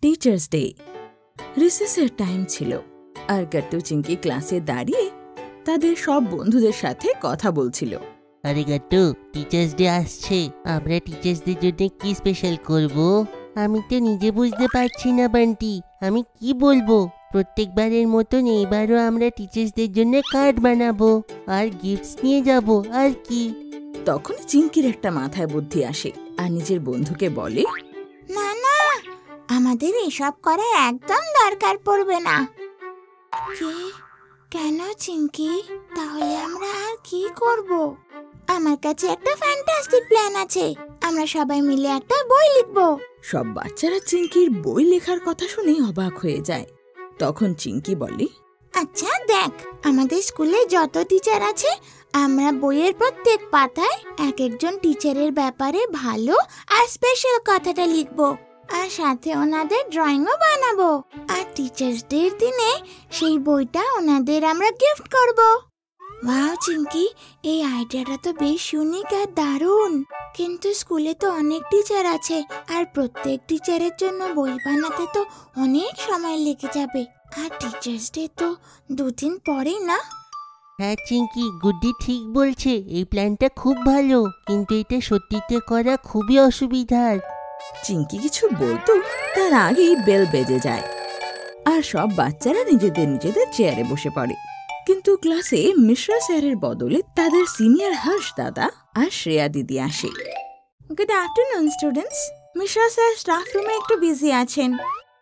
Teachers day. রিসেসের time ছিল আর গাট্টু চিঙ্কি ক্লাসে দাঁড়িয়ে তাদের সব বন্ধুদের সাথে কথা বলছিল। আরে গাট্টু, টিচার্স ডে আসছে, আমরা টিচার্সদের জন্য কি স্পেশাল করব? আমি তো নিজে বুঝতে পারছি না বান্টি, আমি কি বলবো। প্রত্যেকবারের মতন এইবারও আমরা টিচার্সদের জন্য কার্ড বানাবো আর গিফটস নিয়ে যাব, আর কি। তখন চিঙ্কির একটা মাথায় বুদ্ধি আসে আর নিজের বন্ধুকে বলে, না না, আমাদের এসব করার একদম দরকার পড়বে না। কেন চিঙ্কি? তাহলে আমরা আর কি করব? আমার কাছে একটা ফ্যান্টাস্টিক প্ল্যান আছে। আমরা সবাই মিলে একটা বই লিখবো। সব বাচ্চারা চিঙ্কির বই লেখার কথা শুনে অবাক হয়ে যায়। তখন চিঙ্কি বলে, আচ্ছা দেখ, আমাদের স্কুলে যত টিচার আছে, আমরা বইয়ের প্রত্যেক পাতায় এক একজন টিচারের ব্যাপারে ভালো আর স্পেশাল কথাটা লিখবো, আর সাথে ওনাদের ড্রয়িংও বানাবো। আর টিচার্স ডের দিনে সেই বইটা ওনাদের আমরা গিফট করব। ওয়াও চিঙ্কি, এই আইডিয়াটা তো বেশ ইউনিক আর দারুণ। কিন্তু স্কুলে তো অনেক টিচার আছে, আর প্রত্যেক টিচারের জন্য বই বানাতে তো অনেক সময় লেগে যাবে। আর টিচার্স ডে তো 2 দিন পরেই না। হ্যাঁ চিঙ্কি, গুড্ডি ঠিক বলছে, এই প্ল্যানটা খুব ভালো, কিন্তু এটা সত্যিতে করা খুবই অসুবিধার। চিঙ্কি কিছু বলতো তার আগেই বেল বেজে যায় আর সব বাচ্চারা নিজেদের নিজেদের চেয়ারে বসে পড়ে। কিন্তু ক্লাসে মিশ্রা স্যারের বদলে তাদের সিনিয়র হর্ষ দাদা আর শ্রেয়া দিদি আসে। Good afternoon students. Mishra sir staff রুমে একটু বিজি আছেন,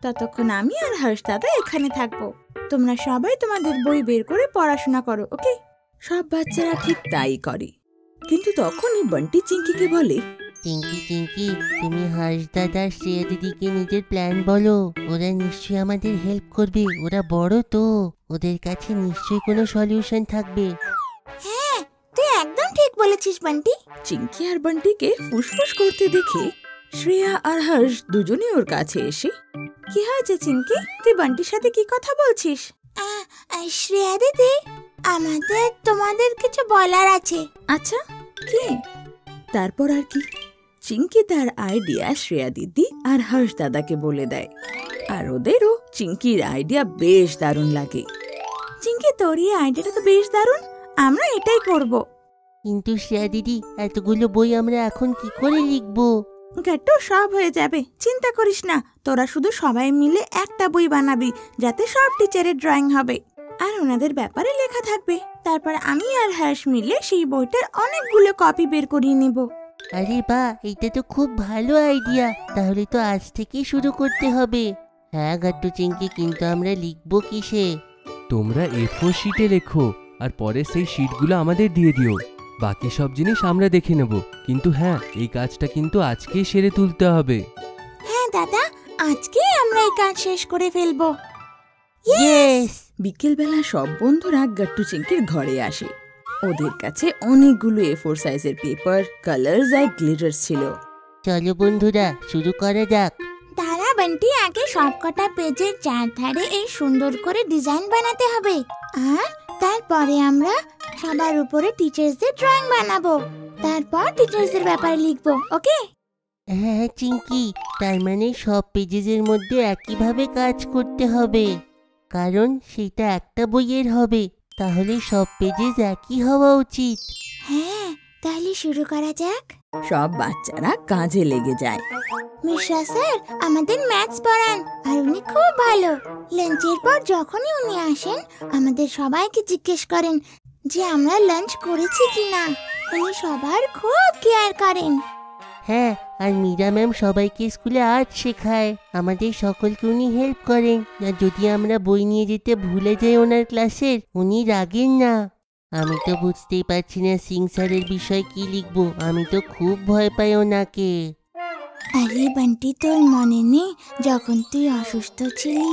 ততক্ষণ আমি আর হর্ষ দাদা এখানে থাকবো। তোমরা সবাই তোমাদের বই বের করে পড়াশোনা করো, ওকে? সব বাচ্চারা ঠিক তাই করে। কিন্তু তখনই বান্টি চিঙ্কিকে বলে, চিঙ্কি চিঙ্কি, তুমি হর্ষ দাদা শ্রেয়া দিদিকে নিজের প্ল্যান বলো, ওরা নিশ্চয়ই আমাদের হেল্প করবে। ওরা বড় তো, ওদের কাছে নিশ্চয়ই কোনো সলিউশন থাকবে। হ্যাঁ, তুই একদম ঠিক বলেছিস বান্টি। চিঙ্কি আর বান্টিকে ফুসফুস করতে দেখে শ্রেয়া আর হর্ষ দুজনেই ওর কাছে এসে, কি হয়েছে চিঙ্কি? তুই বান্টির সাথে কি কথা বলছিস? শ্রেয়া দিদি, আমাদের তোমাদের কিছু বলার আছে। আচ্ছা, কি? তারপর আর কি, চিঙ্কি তার আইডিয়া শ্রেয়া দিদি আর হর্ষ দাদাকে বলে দেয়, আর ওদেরও চিঙ্কির আইডিয়া বেশ দারুণ লাগে। চিঙ্কি, তোর এই আইডিয়াটা তো বেশ দারুণ, আমরা এটাই করব। কিন্তু শ্রেয়া দিদি, এতগুলো বই আমরা এখন কি করে লিখবো? গাট্টু, সব হয়ে যাবে, চিন্তা করিস না। তোরা শুধু সবাই মিলে একটা বই বানাবি, যাতে সব টিচারের ড্রয়িং হবে আর ওনাদের ব্যাপারে লেখা থাকবে। তারপর আমি আর হর্ষ মিলে সেই বইটার অনেকগুলো কপি বের করিয়ে নিব। আরে বাহ, এটা তো খুব ভালো আইডিয়া। তাহলে তো আজ থেকেই শুরু করতে হবে। হ্যাঁ গাট্টু চিঙ্কি, কিন্তু আমরা লিখবো কিসে? তোমরা A4 শিটে লেখো আর পরে সেই শিটগুলো আমাদের দিয়ে দিও। বাকি সব জিনিস আমরা দেখে নেব। কিন্তু হ্যাঁ, এই কাজটা কিন্তু আজকেই সেরে তুলতে হবে। হ্যাঁ দাদা, আজকেই আমরা এই কাজ শেষ করে ফেলবো। ইয়েস! বিকেলবেলা সব বন্ধুরা গাট্টু চিঙ্কির ঘরে আসে। ওদের কাছে অনেকগুলো A4 সাইজের পেপার, কালার্স আর গ্লিটার্স ছিল। চলো বন্ধুরা, শুরু করা যাক। দাঁড়া বান্টি, আগে সবকটা পেজের চারধারে এই সুন্দর করে ডিজাইন বানাতে হবে, আর তারপরে আমরা সবার উপরে টিচার্সদের ড্রয়িং বানাবো। তারপর টিচার্সদের ব্যাপারে লিখবো, ওকে? হ্যাঁ চিঙ্কি, তার মানে সব পেজের মধ্যে একইভাবে কাজ করতে হবে, কারণ সেটা একটা বইয়ের হবে। তাহলে সব পেজেস একই হওয়া উচিত। হ্যাঁ, তাহলে শুরু করা যাক। সব বাচ্চারা কাজে লেগে যায়। মিশ্রা স্যার আমাদের ম্যাথস পড়ান, আর উনি খুব ভালো। লাঞ্চের পর যখনই উনি আসেন, আমাদের সবাইকে জিজ্ঞেস করেন যে আমরা লাঞ্চ করেছি কিনা। উনি সবার খুব কেয়ার করেন। হ্যাঁ, আর মীরা ম্যাম সবাইকে স্কুলে আর্ট শেখায়। আমাদের সকলকে উনি হেল্প করেন। আর যদি আমরা বই নিয়ে যেতে ভুলে যাই ওনার ক্লাসের, উনি রাগেন না। আমি তো বুঝতেই পারছি না সিং স্যারের বিষয়ে কি লিখবো। আমি তো খুব ভয় পাই ওনাকে। আরে বান্টি, তোর মনে নেই যখন তুই অসুস্থ ছিলি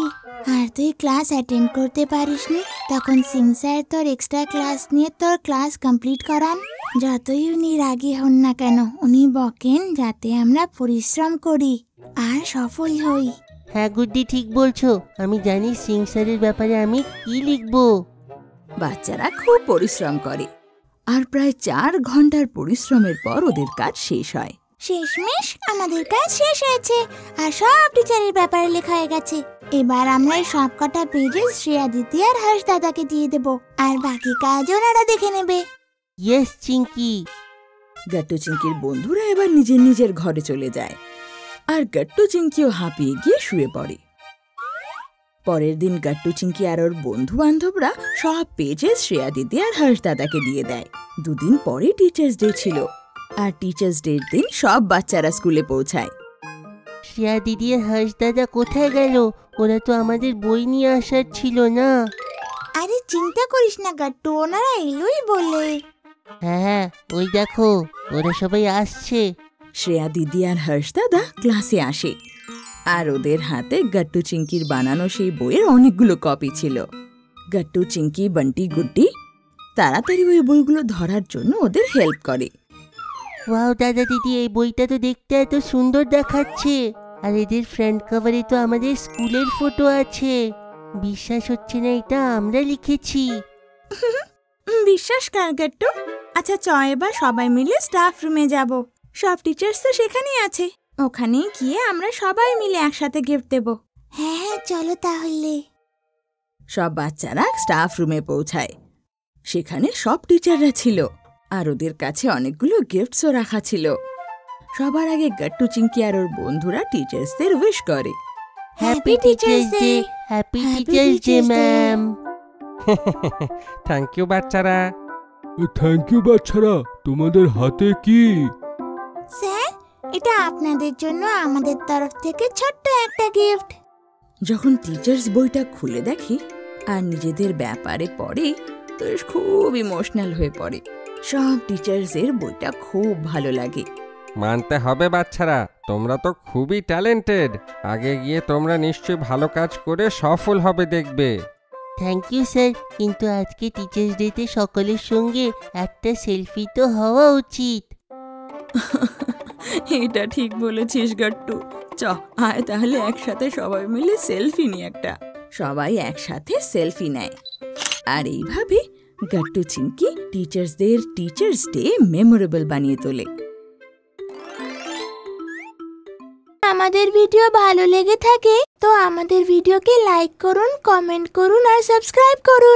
আর তুই ক্লাস অ্যাটেন্ড করতে পারিসনি, তখন সিং স্যার তোর এক্সট্রা ক্লাস নিয়ে তোর ক্লাস কমপ্লিট করান? যতই উনি রাগী হন না কেন, উনি বকেন যাতে আমরা পরিশ্রম করি আর সফল হই। হ্যাঁ গুড্ডি, ঠিক বলছো। আমি জানি সিং স্যারের ব্যাপারে আমি কি লিখবো। বাচ্চারা খুব পরিশ্রম করে আর প্রায় 4 ঘন্টার পরিশ্রমের পর ওদের কাজ শেষ হয়। শেষমেশ আমাদের কাজ শেষ হয়েছে আর সব টিচারের ব্যাপারে লেখা হয়ে গেছে। এবার আমরা এই সব কটা পেজে শ্রেয়া দিদি আর হর্ষ দাদাকে দিয়ে দেব, আর বাকি কাজ ওনারা দেখে নেবে। ইয়েস চিঙ্কি। গাট্টু চিঙ্কির বন্ধুরা এবার নিজের নিজের ঘরে চলে যায়, আর গাট্টু চিঙ্কিও হাঁপিয়ে গিয়ে শুয়ে পড়ে। পরের দিন গাট্টু চিঙ্কি আর ওর বন্ধু বান্ধবরা সব পেজে শ্রেয়া দিদি আর হর্ষ দাদাকে দিয়ে দেয়। দুদিন পরে টিচার্স ডে ছিল, আর টিচার্স ডের দিন সব বাচ্চারা স্কুলে পৌঁছায়। শ্রেয়া দিদি আর হর্ষ দাদা কোথায় গেল? ওরা তো আমাদের বই নিয়ে আসার ছিল না। আরে চিন্তা করিস না গাট্টু, ওনারা এলোই বলে। হ্যাঁ, ওই দেখো ওরা সবাই আসছে। শ্রেয়া দিদি আর হর্ষ দাদা ক্লাসে আসে, আর ওদের হাতে গাট্টু চিঙ্কির বানানো সেই বইয়ের অনেকগুলো কপি ছিল। গাট্টু চিঙ্কি বান্টি গুড্ডি তাড়াতাড়ি ওই বইগুলো ধরার জন্য ওদের হেল্প করে। ওয়াও দাদা দিদি, এই বইটা তো দেখতে এত সুন্দর দেখাচ্ছে, আর এদের ফ্রন্ট কভারে তো আমাদের স্কুলের ফটো আছে। বিশ্বাস হচ্ছে না এটা আমরা লিখেছি। বিশ্বাস কর গাট্টু। আচ্ছা চ, এবার সবাই মিলে স্টাফ রুমে যাব। সব টিচার্স তো সেখানেই আছে, ওখানে গিয়ে আমরা সবাই মিলে একসাথে গিফট দেব। হ্যাঁ হ্যাঁ, চলো তাহলে। সব বাচ্চারা স্টাফ রুমে পৌঁছায়। সেখানে সব টিচাররা ছিল, আর ওদের কাছে অনেকগুলো গিফটসও রাখা ছিল। সবার আগে গাট্টু চিঙ্কি আর ওর বন্ধুরা টিচার্সদের উইশ করে। Happy teachers day. Happy teachers day ma'am. Thank you বাচ্চারা। থ্যাংক ইউ বাচ্চারা। তোমাদের হাতে কি? স্যার, এটা আপনাদের জন্য আমাদের তরফ থেকে ছোট্ট একটা গিফট। যখন টিচার্স বইটা খুলে দেখে আর নিজেদের ব্যাপারে পড়ে, তো খুব ইমোশনাল হয়ে পড়ে। সব টিচার্সের বইটা খুব ভালো লাগে। মানতে হবে বাচ্চারা, তোমরা তো খুবই ট্যালেন্টেড। আগে গিয়ে তোমরা নিশ্চয়ই ভালো কাজ করে সফল হবে দেখবে। থ্যাংক ইউ স্যার, কিন্তু আজকে টিচার্স ডেতে সকলের সঙ্গে একটা সেলফি তো হওয়া উচিত। এটা ঠিক বলেছিস গাট্টু। চ, আয় তাহলে একসাথে সবাই মিলে সেলফি নিয়ে একটা। সবাই একসাথে সেলফি নেয়, আর এইভাবে গাট্টু চিঙ্কি টিচার্সদের টিচার্স ডে মেমোরেবল বানিয়ে তোলে। আমাদের ভিডিও ভালো লেগে থাকে তো আমাদের ভিডিওকে লাইক করুন, কমেন্ট করুন আর সাবস্ক্রাইব করুন।